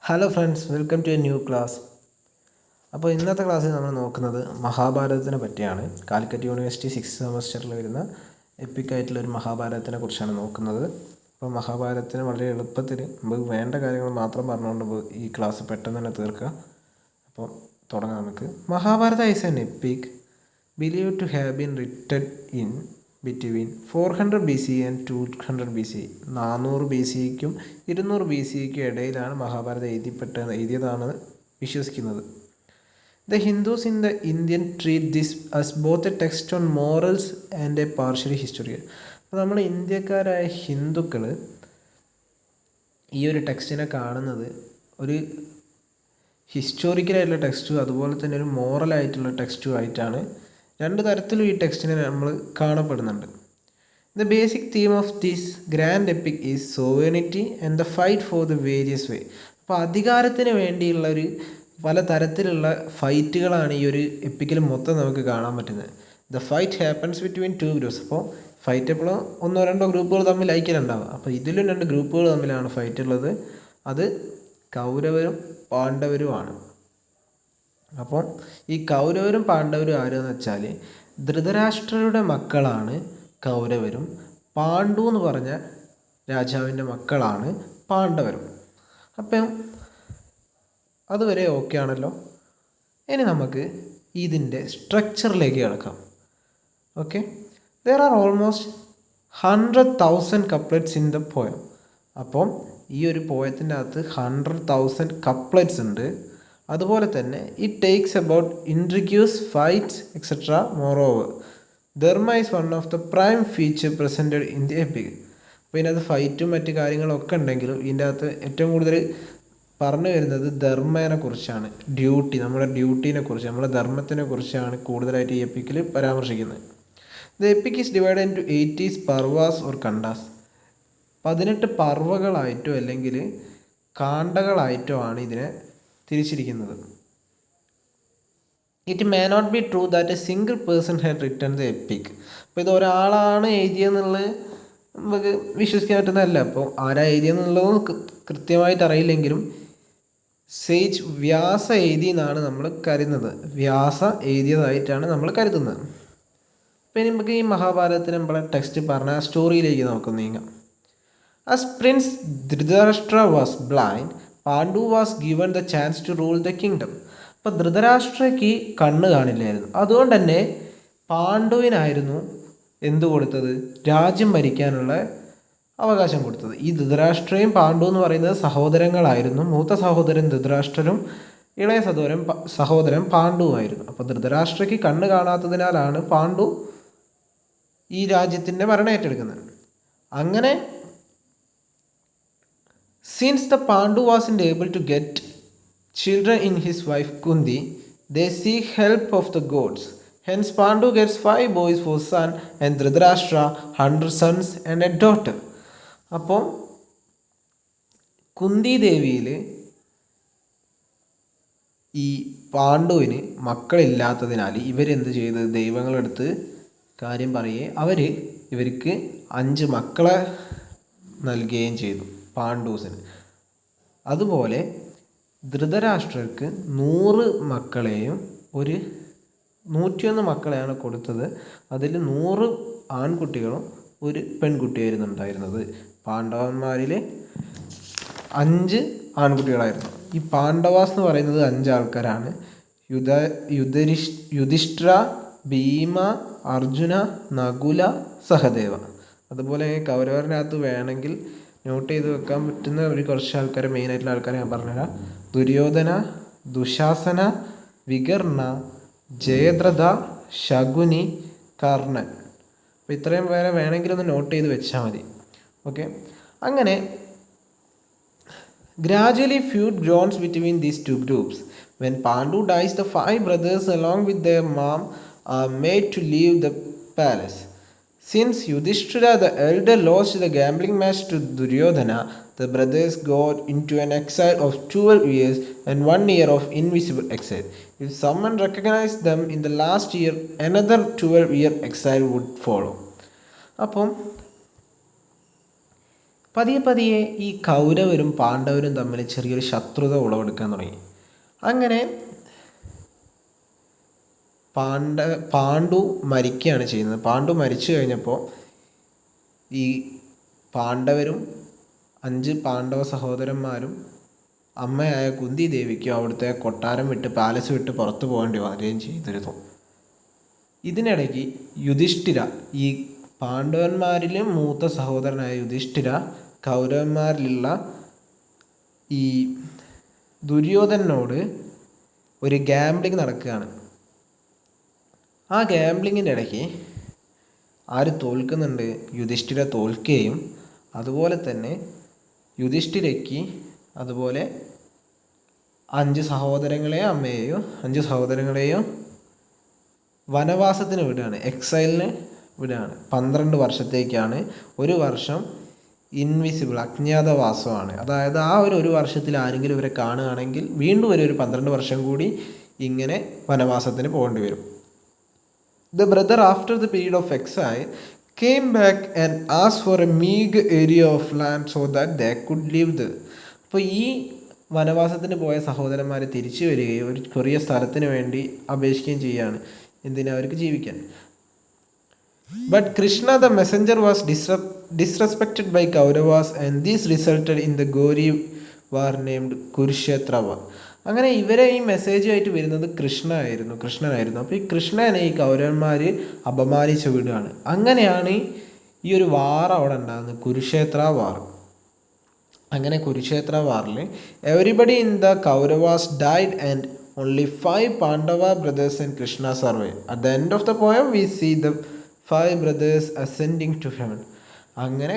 Hello friends, welcome to a new class. അപ്പോൾ ഇന്നത്തെ ക്ലാസ്സിൽ നമ്മൾ നോക്കുന്നത് മഹാഭാരതത്തിനെ പറ്റിയാണ്. കാലിക്കറ്റ് യൂണിവേഴ്സിറ്റി 6th സെമസ്റ്ററിൽ വരുന്ന എപ്പിക്കായിട്ടുള്ളൊരു മഹാഭാരതത്തിനെ കുറിച്ചാണ് നോക്കുന്നത്. അപ്പോൾ മഹാഭാരതത്തിന് വളരെ എളുപ്പത്തിൽ നമുക്ക് വേണ്ട കാര്യങ്ങൾ മാത്രം പറഞ്ഞുകൊണ്ട് ഈ ക്ലാസ് പെട്ടെന്ന് തന്നെ തീർക്കുക. അപ്പോൾ തുടങ്ങാം നമുക്ക്. Mahabharata is an epic believe to have been written in between 400 BC and 200 BC. 400 BCക്കും 200 BCക്കും ഇടയിലാണ് മഹാഭാരതം എഴുതിയതാണ് വിശ്വസിക്കുന്നത്. The Hindus in the Indian treat this as both a text on morals and a partially historial. അപ്പോൾ നമ്മൾ ഇന്ത്യക്കാരായ ഹിന്ദുക്കൾ ഈ ഒരു ടെക്സ്റ്റിനെ കാണുന്നത് ഒരു ഹിസ്റ്റോറിക്കലായിട്ടുള്ള ടെക്സ്റ്റും അതുപോലെ തന്നെ ഒരു മോറലായിട്ടുള്ള ടെക്സ്റ്റും ആയിട്ടാണ്. രണ്ട് തരത്തിലും ഈ ടെക്സ്റ്റിനെ നമ്മൾ കാണപ്പെടുന്നുണ്ട്. The basic theme of this grand epic is sovereignty and the fight for the various way. അപ്പോൾ അധികാരത്തിന് വേണ്ടിയുള്ള ഒരു പല തരത്തിലുള്ള ഫൈറ്റുകളാണ് ഈ ഒരു എപ്പിക്കിൽ മൊത്തം നമുക്ക് കാണാൻ പറ്റുന്നത്. The fight happens between 2 groups. അപ്പോൾ ഫൈറ്റ് എപ്പോഴും 1-2 ഗ്രൂപ്പുകൾ തമ്മിൽ ഐക്യമുണ്ടാവുക. അപ്പോൾ ഇതിലും 2 ഗ്രൂപ്പുകൾ തമ്മിലാണ് ഫൈറ്റ് ഉള്ളത്. അത് കൗരവരും പാണ്ഡവരുമാണ്. അപ്പോൾ ഈ കൗരവരും പാണ്ഡവരും ആരെന്ന് വെച്ചാൽ ധൃതരാഷ്ട്രരുടെ മക്കളാണ് കൗരവരും, പാണ്ഡു എന്ന് പറഞ്ഞ രാജാവിൻ്റെ മക്കളാണ് പാണ്ഡവരും. അപ്പം അതുവരെ ഓക്കെ ആണല്ലോ. ഇനി നമുക്ക് ഇതിൻ്റെ സ്ട്രക്ചറിലേക്ക് കിടക്കാം. Okay, there are almost 100,000 couplets in the poem. അപ്പം ഈ ഒരു പോയത്തിൻ്റെ അകത്ത് 100,000 കപ്ലറ്റ്സ് ഉണ്ട്. അതുപോലെ തന്നെ it takes about intrigues fights etcetera. Moreover dharma is one of the prime feature presented in the epic. അപ്പോൾ ഇതിനകത്ത് ഫൈറ്റും മറ്റു കാര്യങ്ങളൊക്കെ ഉണ്ടെങ്കിലും ഇതിൻ്റെ അകത്ത് ഏറ്റവും കൂടുതൽ പറഞ്ഞു വരുന്നത് ധർമ്മേനെ കുറിച്ചാണ്. നമ്മുടെ ഡ്യൂട്ടീനെ കുറിച്ച്, നമ്മുടെ ധർമ്മത്തിനെ കുറിച്ചാണ് കൂടുതലായിട്ട് ഈ എപ്പിക്കിൽ പരാമർശിക്കുന്നത്. The epic is divide into 80 parvas or kandas. 18 പർവകളായിട്ടോ അല്ലെങ്കിൽ കാണ്ഡകളായിട്ടോ ആണ് ഇതിനെ തിരിച്ചിരിക്കുന്നത്. It may not be true that a single person had written the epic. അപ്പോൾ ഇത് ഒരാളാണ് എഴുതിയെന്നുള്ളത് നമുക്ക് വിശ്വസിക്കാൻ പറ്റുന്നതല്ല. അപ്പോൾ ആരാ എഴുതിയെന്നുള്ളത് കൃത്യമായിട്ട് അറിയില്ലെങ്കിലും സേജ് വ്യാസ എഴുതി എന്നാണ് നമ്മൾ കരുതുന്നത്. വ്യാസ എഴുതിയതായിട്ടാണ് നമ്മൾ കരുതുന്നത്. അപ്പോൾ ഇനി നമുക്ക് ഈ മഹാഭാരതത്തിന് നമ്മളെ ടെക്സ്റ്റ് പറഞ്ഞ സ്റ്റോറിയിലേക്ക് നമുക്ക് നീങ്ങാം. As prince Dhritarashtra was blind, Pandu was given the chance to rule the kingdom. അപ്പോൾ ധൃതരാഷ്ട്രയ്ക്ക് കണ്ണ് കാണില്ലായിരുന്നു. അതുകൊണ്ട് തന്നെ പാണ്ഡുവിനായിരുന്നു എന്ത് കൊടുത്തത്? രാജ്യം ഭരിക്കാനുള്ള അവകാശം കൊടുത്തത്. ഈ ധൃതരാഷ്ട്രയും പാണ്ഡു എന്ന് പറയുന്നത് സഹോദരങ്ങളായിരുന്നു. മൂത്ത സഹോദരൻ ധൃതരാഷ്ട്രനും ഇളയ സഹോദരൻ പാണ്ഡുവായിരുന്നു. അപ്പോൾ ധൃതരാഷ്ട്രയ്ക്ക് കണ്ണ് കാണാത്തതിനാലാണ് പാണ്ഡു ഈ രാജ്യത്തിൻ്റെ ഭരണം ഏറ്റെടുക്കുന്നത്. അങ്ങനെ since the Pandu wasn't able to get children in his wife Kundi, they seek help of the gods. Hence Pandu gets 5 boys for son and Dhritarashtra 100 sons and a daughter. അപ്പോൾ കുന്തി ദേവിയിൽ ഈ പാണ്ഡുവിന് മക്കളില്ലാത്തതിനാൽ ഇവരെന്ത് ചെയ്ത് ദൈവങ്ങളെടുത്ത് കാര്യം പറയുകയും ഇവർക്ക് 5 മക്കളെ നൽകുകയും ചെയ്തു പാണ്ഡൂസിന്. അതുപോലെ ധൃതരാഷ്ട്രർക്ക് 100 മക്കളെയും 101 മക്കളെയാണ് കൊടുത്തത്. അതിൽ 100 ആൺകുട്ടികളും 1 പെൺകുട്ടിയായിരുന്നു ഉണ്ടായിരുന്നത്. പാണ്ഡവന്മാരിൽ 5 ആൺകുട്ടികളായിരുന്നു. ഈ പാണ്ഡവാസ് എന്ന് പറയുന്നത് 5 ആൾക്കാരാണ്. യുധിഷ്ഠിര, ഭീമ, അർജുന, നകുല, സഹദേവ. അതുപോലെ കൗരവരിനകത്ത് വേണമെങ്കിൽ നോട്ട് ചെയ്ത് വെക്കാൻ പറ്റുന്ന കുറച്ച് ആൾക്കാർ, മെയിനായിട്ടുള്ള ആൾക്കാരെ ഞാൻ പറഞ്ഞുതരാം. ദുര്യോധന, ദുശാസന, വികർണ, ജയദ്രഥ, ശകുനി, കർണൻ. അപ്പോൾ ഇത്രയും പേരെ വേണമെങ്കിലൊന്ന് നോട്ട് ചെയ്ത് വെച്ചാൽ മതി. ഓക്കെ, അങ്ങനെ gradually feud grows between these 2 groups. When Pandu dies, the 5 brothers along with their mom are made to leave the palace. Since Yudhishthira the elder lost the gambling match to Duryodhana, the brothers got into an exile of 12 years and 1 year of invisible exile. If someone recognized them in the last year, another 12-year exile would follow. അപ്പം പതിയെ പതിയെ ഈ കൗരവരും പാണ്ഡവരും തമ്മിൽ ചെറിയൊരു ശത്രുത ഉളവെടുക്കാൻ തുടങ്ങി. അങ്ങനെ പാണ്ഡു മരിക്കുകയാണ് ചെയ്യുന്നത്. പാണ്ഡു മരിച്ചു കഴിഞ്ഞപ്പോൾ ഈ പാണ്ഡവരും 5 പാണ്ഡവ സഹോദരന്മാരും അമ്മയായ കുന്തി ദേവിക്കും അവിടുത്തെ കൊട്ടാരം വിട്ട് പാലസ് വിട്ട് പുറത്തു പോകേണ്ടി വരികയും ചെയ്തിരുന്നു. ഇതിനിടയ്ക്ക് യുധിഷ്ഠിര, ഈ പാണ്ഡവന്മാരിലും മൂത്ത സഹോദരനായ യുധിഷ്ഠിര കൗരവന്മാരിലുള്ള ഈ ദുര്യോധനോട് ഒരു ഗാംബ്ലിങ് നടക്കുകയാണ്. ആ ഗാംബ്ലിങ്ങിൻ്റെ ഇടയ്ക്ക് ആര് തോൽക്കുന്നുണ്ട്? യുധിഷ്ഠിര തോൽക്കുകയും അതുപോലെ തന്നെ യുധിഷ്ഠിരയ്ക്ക് അതുപോലെ 5 സഹോദരങ്ങളെയും അമ്മയെയും 5 സഹോദരങ്ങളെയും വനവാസത്തിന് വിടുകയാണ്, എക്സൈലിന് വിടുകയാണ്. 12 വർഷത്തേക്കാണ്. 1 വർഷം ഇൻവിസിബിൾ, അജ്ഞാതവാസമാണ്. അതായത് ആ ഒരു വർഷത്തിൽ ആരെങ്കിലും ഇവരെ കാണുകയാണെങ്കിൽ വീണ്ടും ഒരു 12 വർഷം കൂടി ഇങ്ങനെ വനവാസത്തിന് പോകേണ്ടി വരും. The brother, after the period of exile, came back and asked for a meager area of land so that they could live there. അപ്പോൾ ഈ വനവാസത്തിന് പോയ സഹോദരന്മാർ തിരിച്ചു വരികയും ഒരു ചെറിയ സ്ഥലത്തിന് വേണ്ടി അപേക്ഷിക്കുകയും ചെയ്യുകയാണ്. എന്തിനാ? അവർക്ക് ജീവിക്കാൻ. But Krishna the messenger was disrespected by Kauravas and this resulted in the gory war named Kurukshetra war. അങ്ങനെ ഇവരെ ഈ മെസ്സേജുമായിട്ട് വരുന്നത് കൃഷ്ണനായിരുന്നു. അപ്പോൾ ഈ കൃഷ്ണനെ ഈ കൗരവന്മാർ അപമാനിച്ച് വിടുകയാണ്. അങ്ങനെയാണ് ഈ ഒരു വാർ അവിടെ ഉണ്ടാകുന്നത്, കുരുക്ഷേത്ര വാർ. അങ്ങനെ കുരുക്ഷേത്ര വാറിൽ everybody in the Kauravas died and only 5 Pandava brothers and Krishna survive. At the end of the poem we see the 5 brothers ascending to heaven. അങ്ങനെ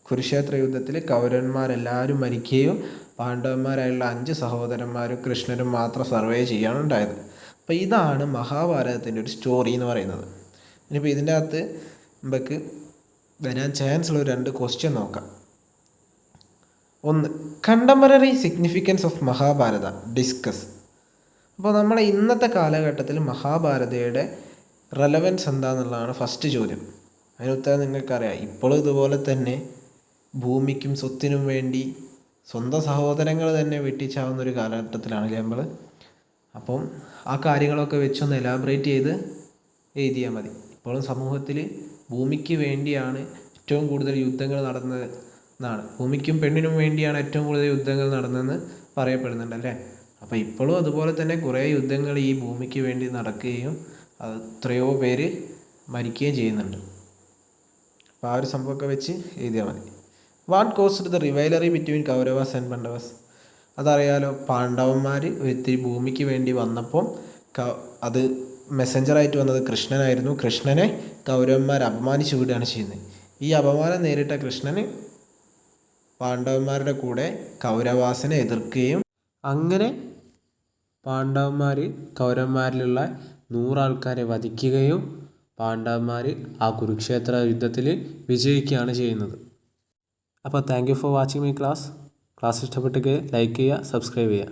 കുരുക്ഷേത്ര യുദ്ധത്തിൽ കൗരവന്മാരെല്ലാവരും മരിക്കുകയും പാണ്ഡവന്മാരായുള്ള 5 സഹോദരന്മാരും കൃഷ്ണനും മാത്രം സർവൈവ് ചെയ്യാണ് ഉണ്ടായത്. അപ്പോൾ ഇതാണ് മഹാഭാരതത്തിൻ്റെ ഒരു സ്റ്റോറി എന്ന് പറയുന്നത്. ഇനിയിപ്പോൾ ഇതിൻ്റെ അകത്ത് നമുക്ക് വരാൻ ചാൻസ് ഉള്ള 2 ക്വസ്റ്റ്യൻ നോക്കാം. 1, contemporary significance of Mahabharata discuss. അപ്പോൾ നമ്മുടെ ഇന്നത്തെ കാലഘട്ടത്തിൽ മഹാഭാരതയുടെ റെലവൻസ് എന്താണെന്നുള്ളതാണ് ഫസ്റ്റ് ചോദ്യം. അതിന് ഉത്തരം നിങ്ങൾക്കറിയാം. ഇപ്പോഴും ഇതുപോലെ തന്നെ ഭൂമിക്കും സ്വത്തിനും വേണ്ടി സ്വന്തം സഹോദരങ്ങൾ തന്നെ വെട്ടിച്ചാവുന്ന ഒരു കാലഘട്ടത്തിലാണല്ലേ നമ്മൾ. അപ്പം ആ കാര്യങ്ങളൊക്കെ വെച്ചൊന്ന് എലാബറേറ്റ് ചെയ്ത് എഴുതിയാൽ മതി. ഇപ്പോഴും സമൂഹത്തിൽ ഭൂമിക്ക് വേണ്ടിയാണ് ഏറ്റവും കൂടുതൽ യുദ്ധങ്ങൾ നടന്നതെന്നാണ്, ഭൂമിക്കും പെണ്ണിനും വേണ്ടിയാണ് ഏറ്റവും കൂടുതൽ യുദ്ധങ്ങൾ നടന്നതെന്ന് പറയപ്പെടുന്നുണ്ടല്ലേ. അപ്പോൾ ഇപ്പോഴും അതുപോലെ തന്നെ കുറേ യുദ്ധങ്ങൾ ഈ ഭൂമിക്ക് വേണ്ടി നടക്കുകയും അത് എത്രയോ പേര് മരിക്കുകയും ചെയ്യുന്നുണ്ട്. അപ്പോൾ ആ ഒരു സംഭവമൊക്കെ വെച്ച് എഴുതിയാൽ മതി. What caused the rivalry between Kauravas and Pandavas. അതറിയാലോ, പാണ്ഡവന്മാർ ഒത്തിരി ഭൂമിക്ക് വേണ്ടി വന്നപ്പം അത് മെസ്സഞ്ചറായിട്ട് വന്നത് കൃഷ്ണനായിരുന്നു. കൃഷ്ണനെ കൗരവന്മാർ അപമാനിച്ചു വിടുകയാണ് ചെയ്യുന്നത്. ഈ അപമാനം നേരിട്ട കൃഷ്ണന് പാണ്ഡവന്മാരുടെ കൂടെ കൗരവാസിനെ എതിർക്കുകയും അങ്ങനെ പാണ്ഡവന്മാർ കൗരവന്മാരിലുള്ള 100 ആൾക്കാരെ വധിക്കുകയും പാണ്ഡവന്മാർ ആ കുരുക്ഷേത്ര യുദ്ധത്തിൽ വിജയിക്കുകയാണ് ചെയ്യുന്നത്. അപ്പോൾ thank you for watching my class ഇഷ്ടപ്പെട്ടെങ്കിൽ ലൈക്ക് ചെയ്യുക, സബ്സ്ക്രൈബ് ചെയ്യുക.